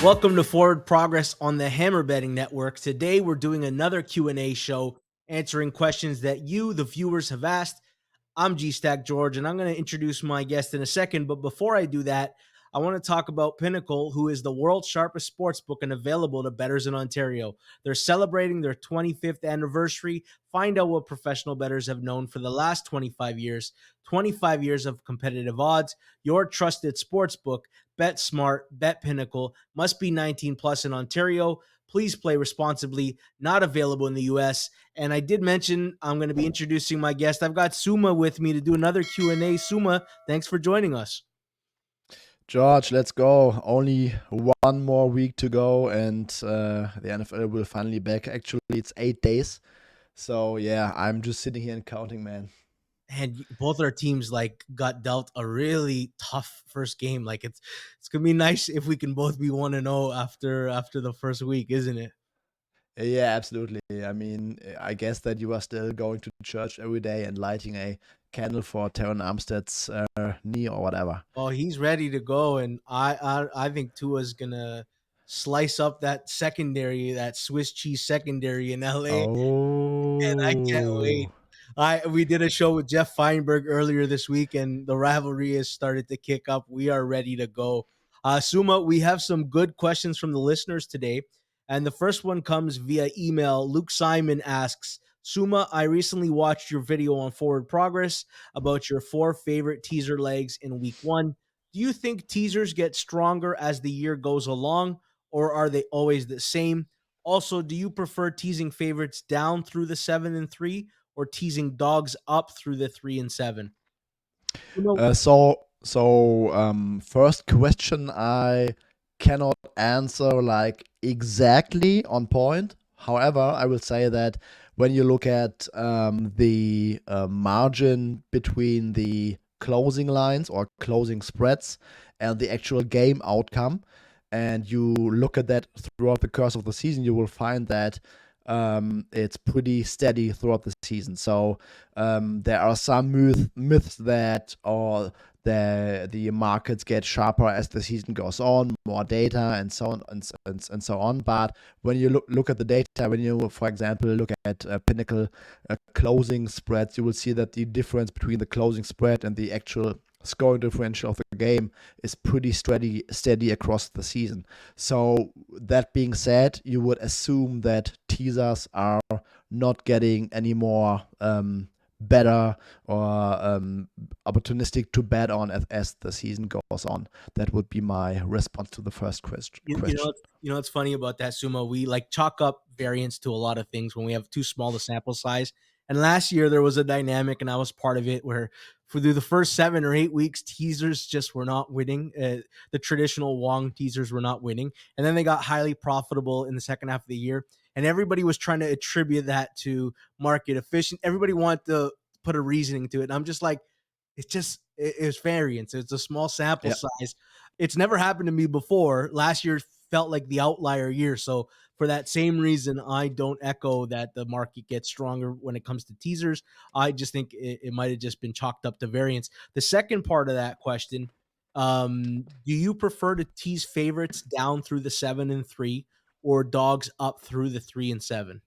Welcome to Forward Progress on the Hammer Betting Network. Today we're doing another Q&A show answering questions that you, the viewers, have asked. I'm G-Stack George, and I'm going to introduce my guest in a second. But before I do that, I want to talk about Pinnacle, who is the world's sharpest sports book and available to bettors in Ontario. They're celebrating their 25th anniversary. Find out what professional bettors have known for the last 25 years. 25 years of competitive odds. Your trusted sports book. Bet smart. Bet Pinnacle. Must be 18 plus in Ontario. Please play responsibly. Not available in the U.S. And I did mention I'm going to be introducing my guest. I've got Sommer with me to do another Q&A. Sommer, thanks for joining us. George, let's go. Only one more week to go, and the NFL will finally back. Actually, it's 8 days. So, yeah, I'm just sitting here and counting, man. And both our teams got dealt a really tough first game. It's gonna be nice if we can both be 1-0 after the first week, isn't it? Yeah, absolutely. I mean, I guess that you are still going to church every day and lighting a candle for Teron Armstead's knee or whatever. Oh, he's ready to go, and I think Tua's gonna slice up that secondary, that Swiss cheese secondary in LA, and I can't wait. Oh. We did a show with Jeff Feinberg earlier this week, and the rivalry has started to kick up. We are ready to go. Suma, we have some good questions from the listeners today, and the first one comes via email. Luke Simon asks, Suma, I recently watched your video on Forward Progress about your 4 favorite teaser legs in week 1. Do you think teasers get stronger as the year goes along, or are they always the same? Also, do you prefer teasing favorites down through the 7 and 3, or teasing dogs up through the 3 and 7? First question, I cannot answer like exactly on point. However, I will say that when you look at the margin between the closing lines or closing spreads and the actual game outcome, and you look at that throughout the course of the season, you will find that it's pretty steady throughout the season. So there are some myths that or the markets get sharper as the season goes on, more data and so on and so on. But when you look at the data, when you, for example, look at Pinnacle closing spreads, you will see that the difference between the closing spread and the actual scoring differential of the game is pretty steady across the season. So that being said, you would assume that teasers are not getting any more better or opportunistic to bet on as the season goes on. That would be my response to the first question. It's funny about that, Sumo. We chalk up variance to a lot of things when we have too small the sample size. And last year there was a dynamic, and I was part of it, where for the first 7 or 8 weeks, teasers just were not winning. The traditional Wong teasers were not winning, and then they got highly profitable in the second half of the year. And everybody was trying to attribute that to market efficient. Everybody wanted to put a reasoning to it. And I'm just like, it's variance. It's a small sample size. It's never happened to me before. Last year felt like the outlier year. So for that same reason, I don't echo that the market gets stronger when it comes to teasers. I just think it might have just been chalked up to variance. The second part of that question, do you prefer to tease favorites down through the 7 and 3, or dogs up through the 3 and 7?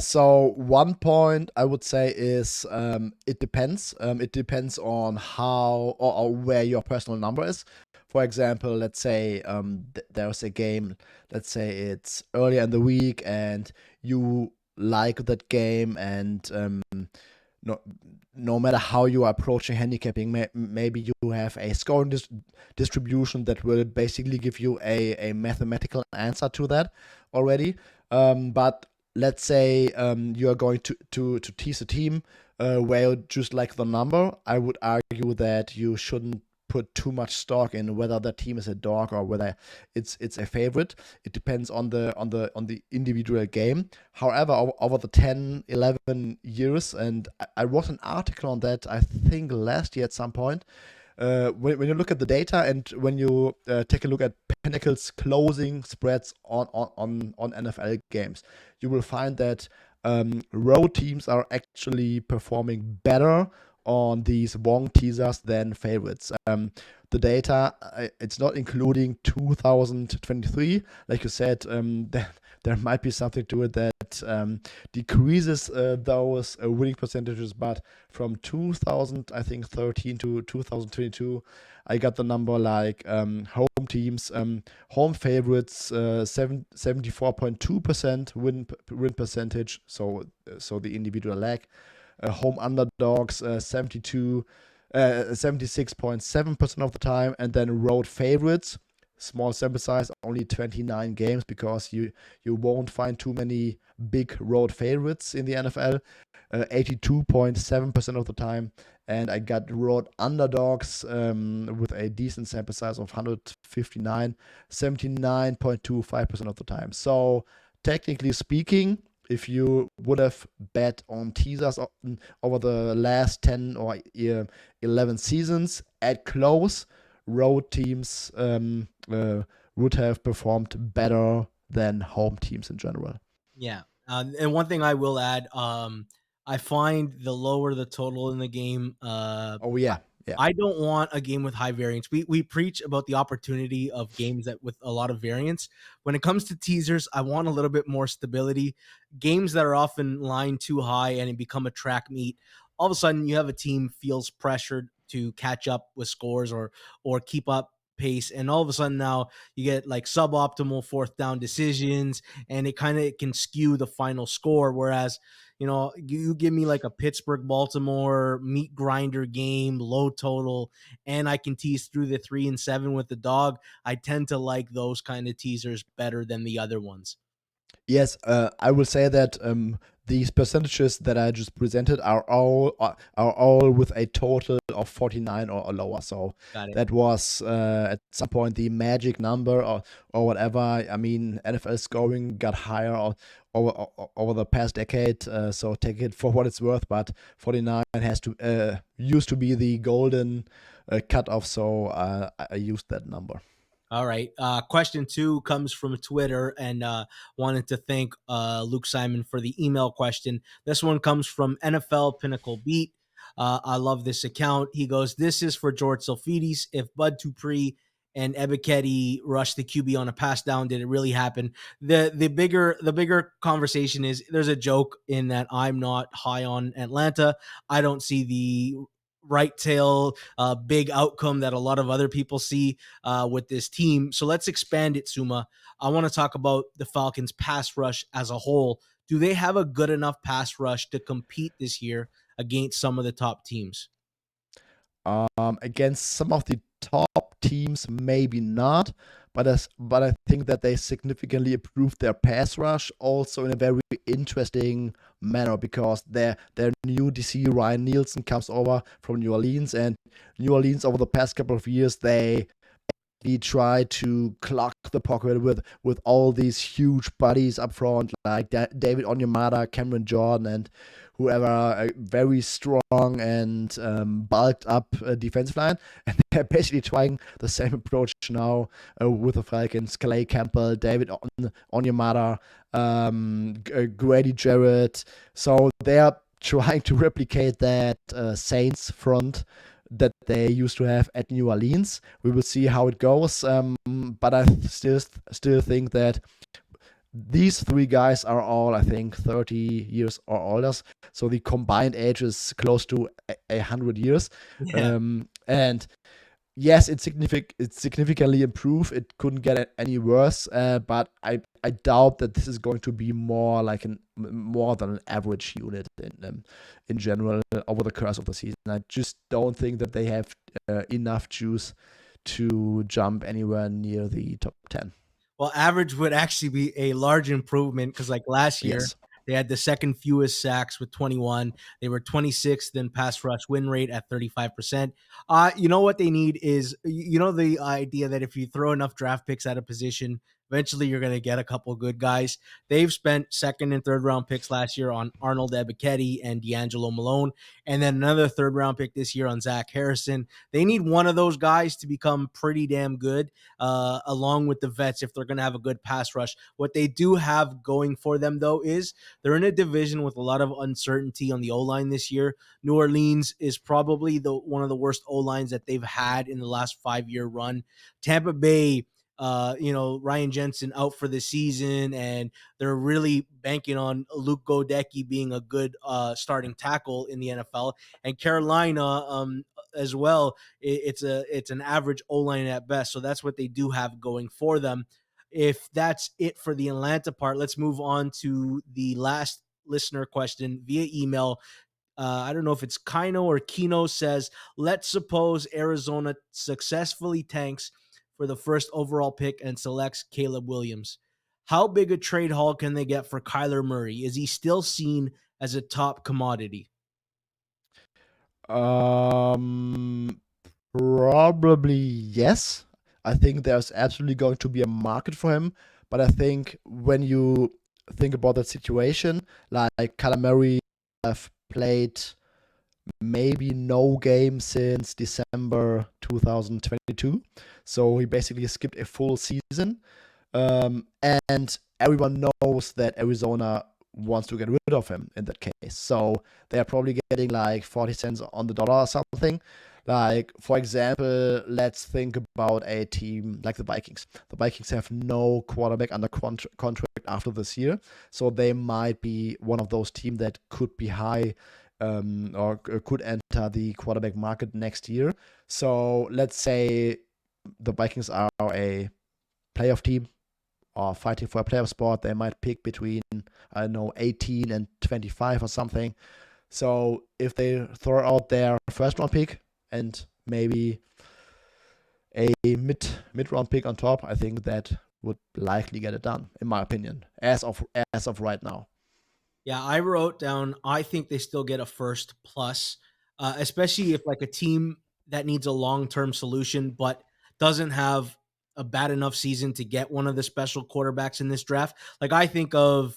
So one point I would say is it depends. It depends on how or where your personal number is. For example, let's say there's a game, let's say it's earlier in the week and you like that game, and no matter how you are approaching handicapping, maybe you have a scoring distribution that will basically give you a mathematical answer to that already. But let's say you are going to tease a team where you just like the number. I would argue that you shouldn't put too much stock in whether that team is a dog or whether it's a favorite. It depends on the individual game. However, over the 10-11 years, and I wrote an article on that, I think last year at some point, when you look at the data and when you take a look at Pinnacle's closing spreads on NFL games, you will find that road teams are actually performing better on these wrong teasers than favorites. The data, it's not including 2023. Like you said, there might be something to it that decreases those winning percentages. But from 2000, I think 13 to 2022, I got the number like home teams, home favorites, 74.2% win percentage. So the individual leg. Home underdogs, 76.7% of the time, and then road favorites. Small sample size, only 29 games, because you won't find too many big road favorites in the NFL. 82.7% of the time, and I got road underdogs with a decent sample size of 159, 79.25% of the time. So technically speaking, if you would have bet on teasers over the last 10 or 11 seasons at close, road teams would have performed better than home teams in general. Yeah. And one thing I will add, I find the lower the total in the game, Oh yeah, yeah. I don't want a game with high variance. We preach about the opportunity of games that with a lot of variance. When it comes to teasers, I want a little bit more stability. Games that are often lined too high and it become a track meet. All of a sudden, you have a team feels pressured to catch up with scores or keep up pace, and all of a sudden now you get like suboptimal fourth down decisions, and it kind of can skew the final score. Whereas you give me like a Pittsburgh Baltimore meat grinder game, low total, and I can tease through the 3-7 with the dog. I tend to like those kind of teasers better than the other ones. Yes, I will say that these percentages that I just presented are all with a total of 49 or lower. So Got it. that was at some point the magic number, or whatever. I mean, NFL scoring got higher over the past decade. So take it for what it's worth. But 49 used to be the golden cutoff. So I used that number. All right. Question 2 comes from Twitter, and wanted to thank Luke Simon for the email question. This one comes from NFL Pinnacle Beat. I love this account. He goes, "This is for George Tsilfidis. If Bud Dupree and Ebiketie rushed the QB on a pass down, did it really happen?" The bigger conversation is, there's a joke in that I'm not high on Atlanta. I don't see the right tail big outcome that a lot of other people see with this team. So let's expand it, Suma. I want to talk about the Falcons pass rush as a whole. Do they have a good enough pass rush to compete this year against some of the top teams? Against some of the top teams, maybe not, but I think that they significantly improved their pass rush also in a very interesting manner, because their new DC Ryan Nielsen comes over from New Orleans, and New Orleans over the past couple of years they try to clock the pocket with all these huge bodies up front, like David Onyemata, Cameron Jordan, and whoever, very strong and bulked up defensive line. And they're basically trying the same approach now with the Falcons. Calais Campbell, David Onyemata, Grady Jarrett. So they're trying to replicate that Saints front that they used to have at New Orleans. We will see how it goes, but I still think that these three guys are all, I think, 30 years or older. So the combined age is close to 100 years. Yeah. And yes, it's significantly improved. It couldn't get any worse. But I doubt that this is going to be more than an average unit in general over the course of the season. I just don't think that they have enough juice to jump anywhere near the top 10. Well, average would actually be a large improvement, because like last year, Yes. they had the second fewest sacks with 21. They were 26th in pass rush win rate at 35%. You know what they need is, the idea that if you throw enough draft picks at a position, Eventually, you're going to get a couple good guys. They've spent second and third round picks last year on Arnold Ebiketie and D'Angelo Malone, and then another third round pick this year on Zach Harrison. They need one of those guys to become pretty damn good, along with the vets, if they're going to have a good pass rush. What they do have going for them, though, is they're in a division with a lot of uncertainty on the O line this year. New Orleans is probably the one of the worst O lines that they've had in the last 5-year run. Tampa Bay, Ryan Jensen out for the season, and they're really banking on Luke Godecki being a good starting tackle in the NFL. And Carolina, as well, it's an average O line at best. So that's what they do have going for them. If that's it for the Atlanta part, let's move on to the last listener question via email. I don't know if it's Kino or Kino says, let's suppose Arizona successfully tanks for the first overall pick and selects Caleb Williams. How big a trade haul can they get for Kyler Murray? Is he still seen as a top commodity? Um, Probably yes. I think there's absolutely going to be a market for him. But I think when you think about that situation, like Calamari have played maybe no game since December 2022. So he basically skipped a full season. And everyone knows that Arizona wants to get rid of him in that case. So they're probably getting like 40 cents on the dollar or something. Like, for example, let's think about a team like the Vikings. The Vikings have no quarterback under contract after this year. So they might be one of those teams that could be high or could enter the quarterback market next year. So let's say the Vikings are a playoff team or fighting for a playoff spot. They might pick between, I don't know, 18 and 25 or something. So if they throw out their first round pick and maybe a mid round pick on top, I think that would likely get it done, in my opinion, as of right now. Yeah, I wrote down, I think they still get a first plus, especially if like a team that needs a long term solution, but doesn't have a bad enough season to get one of the special quarterbacks in this draft. Like I think of,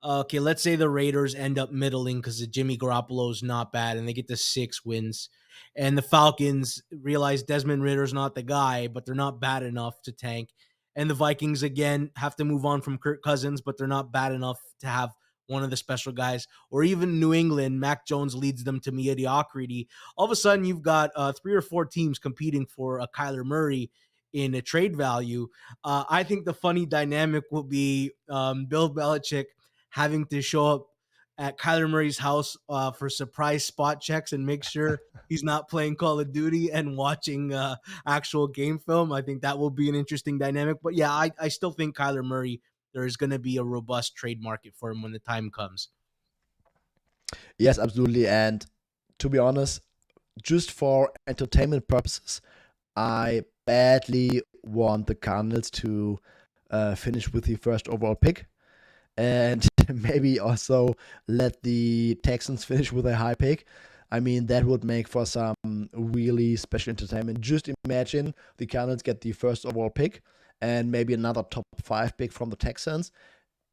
okay, let's say the Raiders end up middling because the Jimmy Garoppolo is not bad and they get to 6 wins. And the Falcons realize Desmond Ritter's not the guy, but they're not bad enough to tank. And the Vikings, again, have to move on from Kirk Cousins, but they're not bad enough to have one of the special guys. Or even New England, Mac Jones leads them to mediocrity. All of a sudden, you've got 3 or 4 teams competing for a Kyler Murray in a trade value. I think the funny dynamic will be Bill Belichick having to show up at Kyler Murray's house for surprise spot checks and make sure he's not playing Call of Duty and watching actual game film. I think that will be an interesting dynamic. But yeah, I still think Kyler Murray, there is going to be a robust trade market for him when the time comes. Yes, absolutely. And to be honest, just for entertainment purposes, I badly want the Cardinals to finish with the first overall pick, and maybe also let the Texans finish with a high pick. I mean, that would make for some really special entertainment. Just imagine the Cardinals get the first overall pick and maybe another top 5 pick from the Texans,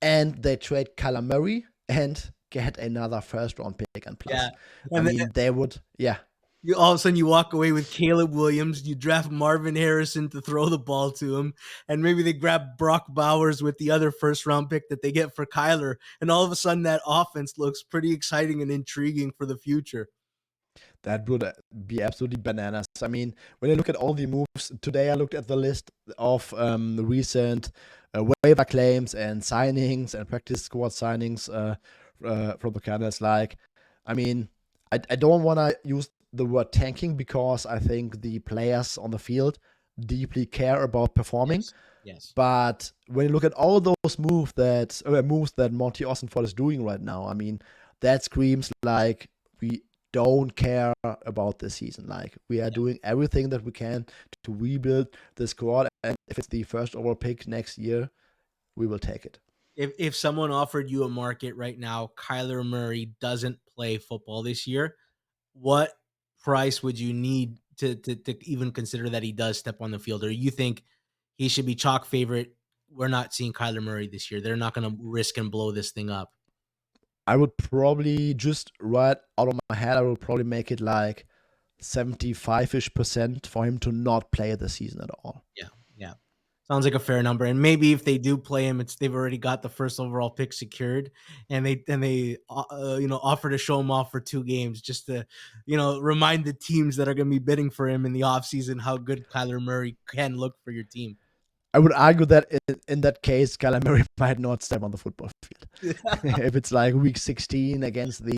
and they trade Kyler Murray and get another first round pick and Yeah. plus. I And then mean, they would, yeah, you all of a sudden you walk away with Caleb Williams. You draft Marvin Harrison to throw the ball to him, and maybe they grab Brock Bowers with the other first round pick that they get for Kyler, and all of a sudden that offense looks pretty exciting and intriguing for the future. that would be absolutely bananas. I mean, when you look at all the moves today, I looked at the list of the recent waiver claims and signings and practice squad signings from the Cardinals. Like, I mean, I don't want to use the word tanking because I think the players on the field deeply care about performing. Yes. Yes. But when you look at all those moves that Monty Austinford is doing right now, I mean, that screams like we don't care about this season. Like we are doing everything that we can to rebuild the squad, and if it's the first overall pick next year, we will take it. If someone offered you a market right now, Kyler Murray doesn't play football this year, what price would you need to even consider that he does step on the field? Or you think he should be chalk favorite? we're not seeing Kyler Murray this year. They're not going to risk and blow this thing up. I would probably just right out of my head, I would probably make it like 75-ish% for him to not play the season at all. Yeah, yeah. Sounds like a fair number. And maybe if they do play him, they've already got the first overall pick secured, and they offer to show him off for 2 games just to remind the teams that are going to be bidding for him in the offseason how good Kyler Murray can look for your team. I would argue that in that case, Kyler Murray might not step on the football field. If it's like week 16 against the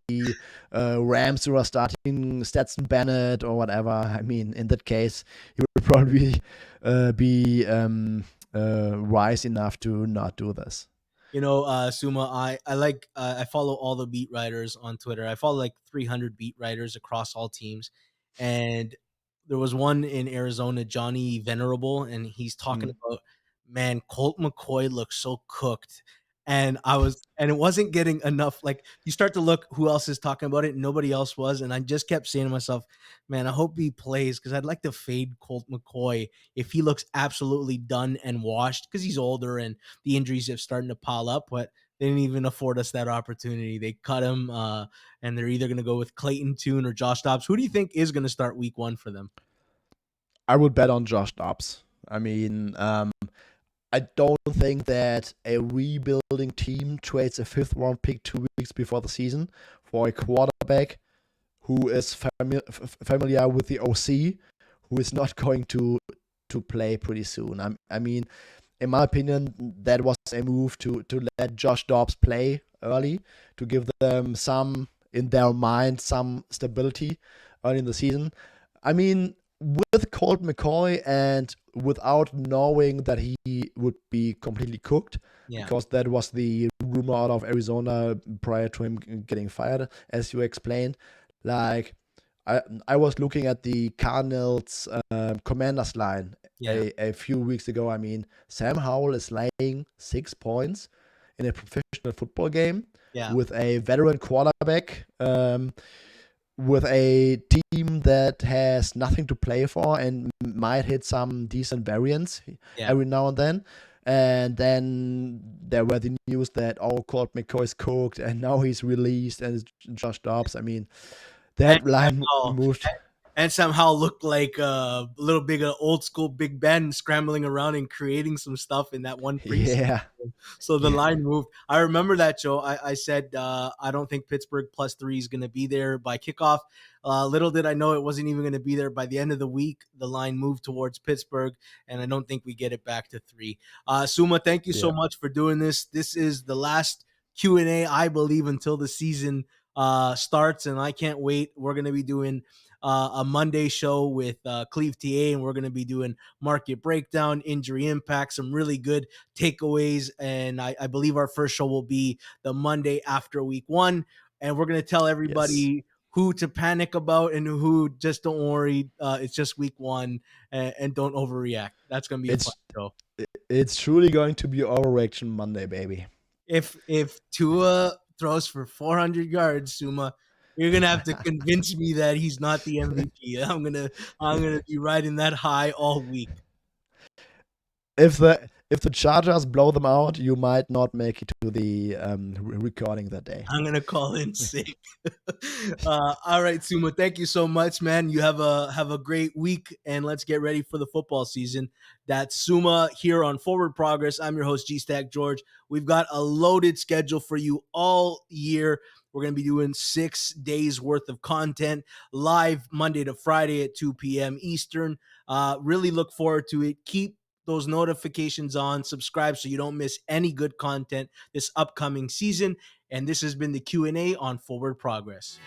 Rams who are starting Stetson Bennett or whatever, I mean, in that case, he would probably be wise enough to not do this. Suma, I follow all the beat writers on Twitter. I follow like 300 beat writers across all teams, and there was one in Arizona, Johnny Venerable, and he's talking about, man, Colt McCoy looks so cooked. And it wasn't getting enough. Like, you start to look who else is talking about it, and nobody else was. And I just kept saying to myself, man, I hope he plays, because I'd like to fade Colt McCoy if he looks absolutely done and washed, because he's older and the injuries have starting to pile up. But they didn't even afford us that opportunity. They cut him, and they're either going to go with Clayton Tune or Josh Dobbs. Who do you think is going to start week 1 for them? I would bet on Josh Dobbs. I mean, I don't think that a rebuilding team trades a 5th-round pick 2 weeks before the season for a quarterback who is familiar with the OC, who is not going to play pretty soon. I mean, in my opinion, that was a move to let Josh Dobbs play early, to give them some, in their mind, some stability early in the season. I mean, with Colt McCoy and without knowing that he would be completely cooked, because that was the rumor out of Arizona prior to him getting fired, as you explained. Like, I was looking at the Cardinals Commanders line a few weeks ago. I mean, Sam Howell is laying 6 points in a professional football game with a veteran quarterback, with a team that has nothing to play for and might hit some decent variance every now and then. And then there were the news that, Colt McCoy is cooked and now he's released, and it's Josh Dobbs. I mean, that line moved. And somehow looked like a little bit of old school Big Ben scrambling around and creating some stuff in that one preseason. Yeah. So the line moved. I remember that, Joe. I said I don't think Pittsburgh +3 is going to be there by kickoff. Little did I know it wasn't even going to be there by the end of the week. The line moved towards Pittsburgh, and I don't think we get it back to 3. Suma, thank you so much for doing this. This is the last Q&A, I believe, until the season starts, and I can't wait. We're going to be doing a Monday show with Cleve TA, and we're going to be doing market breakdown, injury impact, some really good takeaways. And I believe our first show will be the Monday after week 1. And we're going to tell everybody who to panic about and who just don't worry. It's just week 1, and don't overreact. That's going to be a fun show. It's truly going to be overreaction Monday, baby. If Tua throws for 400 yards, Suma, you're gonna have to convince me that he's not the MVP. I'm gonna be riding that high all week. If the Chargers blow them out, you might not make it to the recording that day. I'm gonna call in sick. All right, Suma, thank you so much, man. You have a great week, and let's get ready for the football season. That's Suma here on Forward Progress. I'm your host, G-Stack George. We've got a loaded schedule for you all year. We're going to be doing 6 days worth of content live Monday to Friday at 2 p.m. Eastern. Really look forward to it. Keep those notifications on, subscribe so you don't miss any good content this upcoming season. And this has been the Q&A on Forward Progress.